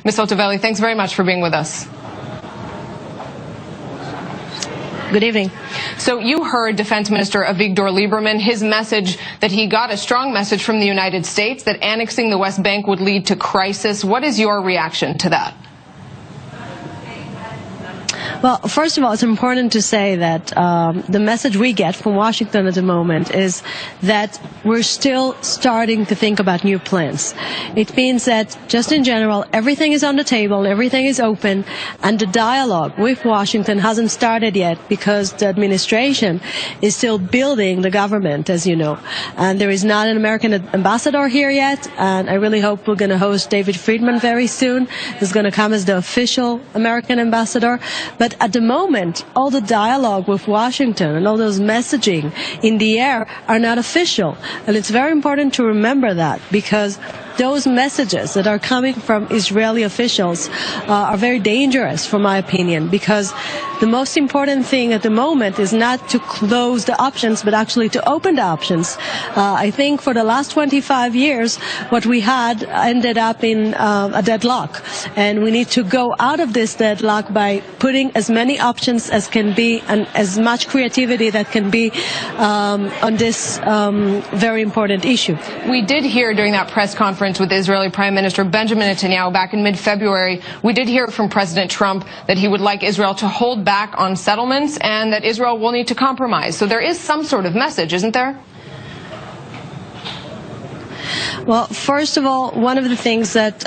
Ms. Hotovely, thanks very much for being with us. Good evening. So you heard Defense Minister Avigdor Lieberman, his message that he got a strong message from the United States that annexing the West Bank would lead to crisis. What is your reaction to that? Well, first of all, it's important to say that the message we get from Washington at the moment is that we're still starting to think about new plans. It means that, just in general, everything is on the table, everything is open, and the dialogue with Washington hasn't started yet because the administration is still building the government, as you know. And there is not an American ambassador here yet, and I really hope we're going to host David Friedman very soon. He's going to come as the official American ambassador. But at the moment, all the dialogue with Washington and all those messaging in the air are not official. And it's very important to remember that, because those messages that are coming from Israeli officials are very dangerous, from my opinion, because the most important thing at the moment is not to close the options, but actually to open the options. I think for the last 25 years, what we had ended up in a deadlock, and we need to go out of this deadlock by putting as many options as can be and as much creativity that can be on this very important issue. We did hear during that press conference with Israeli Prime Minister Benjamin Netanyahu back in mid-February, we did hear from President Trump that he would like Israel to hold back on settlements and that Israel will need to compromise. So there is some sort of message, isn't there? Well, first of all, one of the things that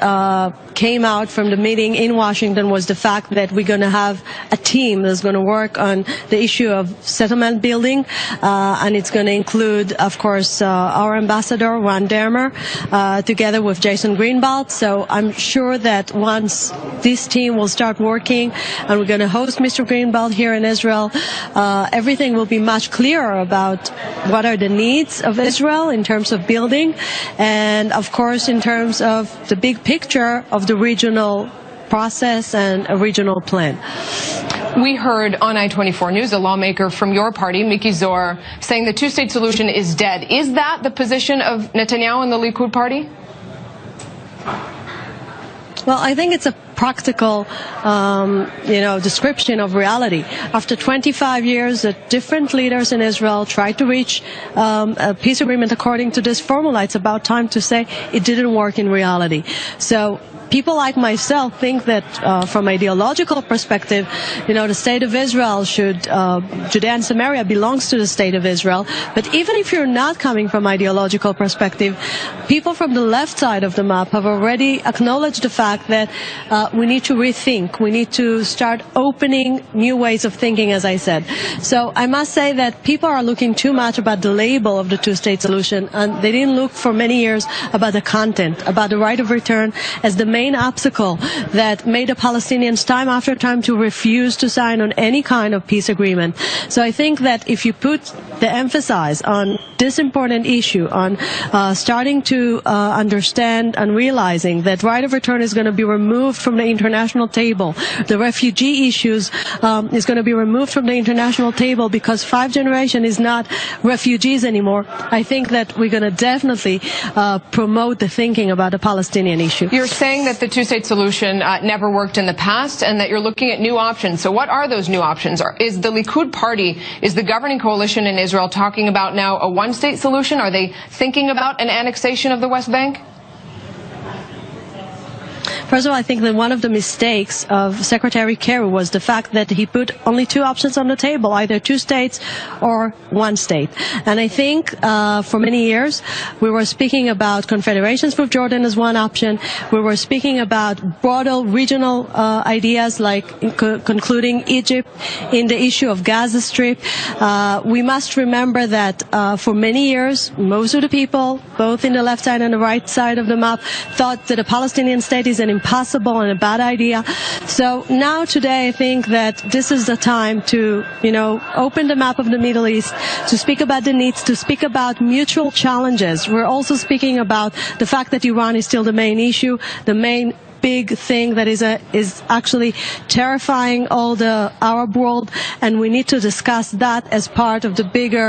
came out from the meeting in Washington was the fact that we're going to have a team that's going to work on the issue of settlement building, and it's going to include, of course, our ambassador, Ron Dermer, together with Jason Greenblatt. So I'm sure that once this team will start working, and we're going to host Mr. Greenblatt here in Israel, everything will be much clearer about what are the needs of Israel in terms of building, and of course in terms of the big picture of the regional process and a regional plan. We heard on i24news a lawmaker from your party, Miki Zohar, saying the two-state solution is dead. Is that the position of Netanyahu and the Likud party? Well, I think it's a practical, description of reality. After 25 years, different leaders in Israel tried to reach a peace agreement according to this formula. It's about time to say it didn't work in reality. So people like myself think that from ideological perspective, the state of Israel Judea and Samaria belongs to the state of Israel. But even if you're not coming from ideological perspective, people from the left side of the map have already acknowledged the fact that we need to rethink. We need to start opening new ways of thinking, as I said. So I must say that people are looking too much about the label of the two-state solution, and they didn't look for many years about the content, about the right of return as the main obstacle that made the Palestinians time after time to refuse to sign on any kind of peace agreement. So I think that if you put the emphasis on this important issue, on starting to understand and realizing that right of return is going to be removed from the international table, the refugee issues is going to be removed from the international table because 5 generations is not refugees anymore, I think that we're going to definitely promote the thinking about the Palestinian issue. You're saying that the two-state solution never worked in the past and that you're looking at new options. So what are those new options? Is the Likud party, is the governing coalition in Israel talking about now a one-state solution? Are they thinking about an annexation of the West Bank? First of all, I think that one of the mistakes of Secretary Kerry was the fact that he put only 2 options on the table, either 2 states or 1 state. And I think for many years we were speaking about confederations with Jordan as one option. We were speaking about broader regional ideas like concluding Egypt in the issue of Gaza Strip. We must remember that for many years, most of the people, both in the left side and the right side of the map, thought that a Palestinian state is an impossible and a bad idea. So now today I think that this is the time to, open the map of the Middle East, to speak about the needs, to speak about mutual challenges. We're also speaking about the fact that Iran is still the main issue, the main big thing that is actually terrifying all the Arab world, and we need to discuss that as part of the bigger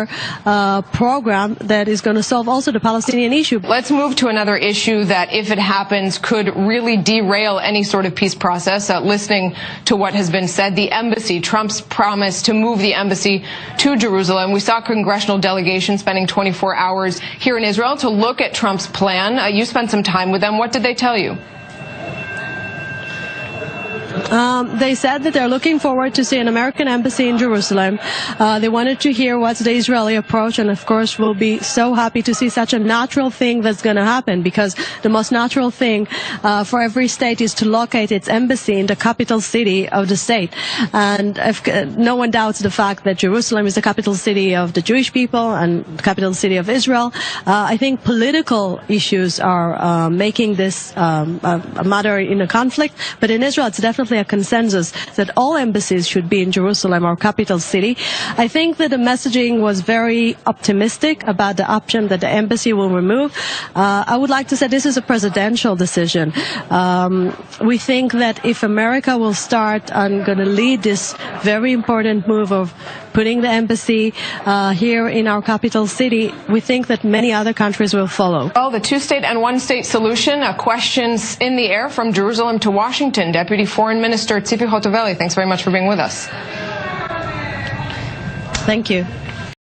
program that is going to solve also the Palestinian issue. Let's move to another issue that, if it happens, could really derail any sort of peace process. Listening to what has been said, the embassy, Trump's promise to move the embassy to Jerusalem. We saw a congressional delegation spending 24 hours here in Israel to look at Trump's plan. You spent some time with them. What did they tell you? They said that they're looking forward to see an American embassy in Jerusalem. They wanted to hear what's the Israeli approach, and of course we'll be so happy to see such a natural thing that's going to happen, because the most natural thing for every state is to locate its embassy in the capital city of the state. And no one doubts the fact that Jerusalem is the capital city of the Jewish people and the capital city of Israel. I think political issues are making this a matter in a conflict, but in Israel it's definitely a consensus that all embassies should be in Jerusalem, our capital city. I think that the messaging was very optimistic about the option that the embassy will remove. I would like to say this is a presidential decision. We think that if America will start and going to lead this very important move of putting the embassy here in our capital city, we think that many other countries will follow. Well, the two-state and one-state solution, questions in the air from Jerusalem to Washington. Deputy Foreign Minister Tzipi Hotovely, thanks very much for being with us. Thank you.